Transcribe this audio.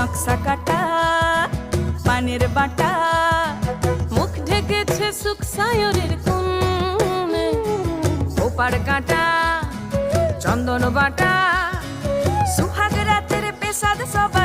নকশা কাটা পানের বাটা, মুখ ঢেকেছে সুখ সায়রের কোণে, ওপার কাটা চন্দন বাটা, সুহাগ রাতের পেশাদ সব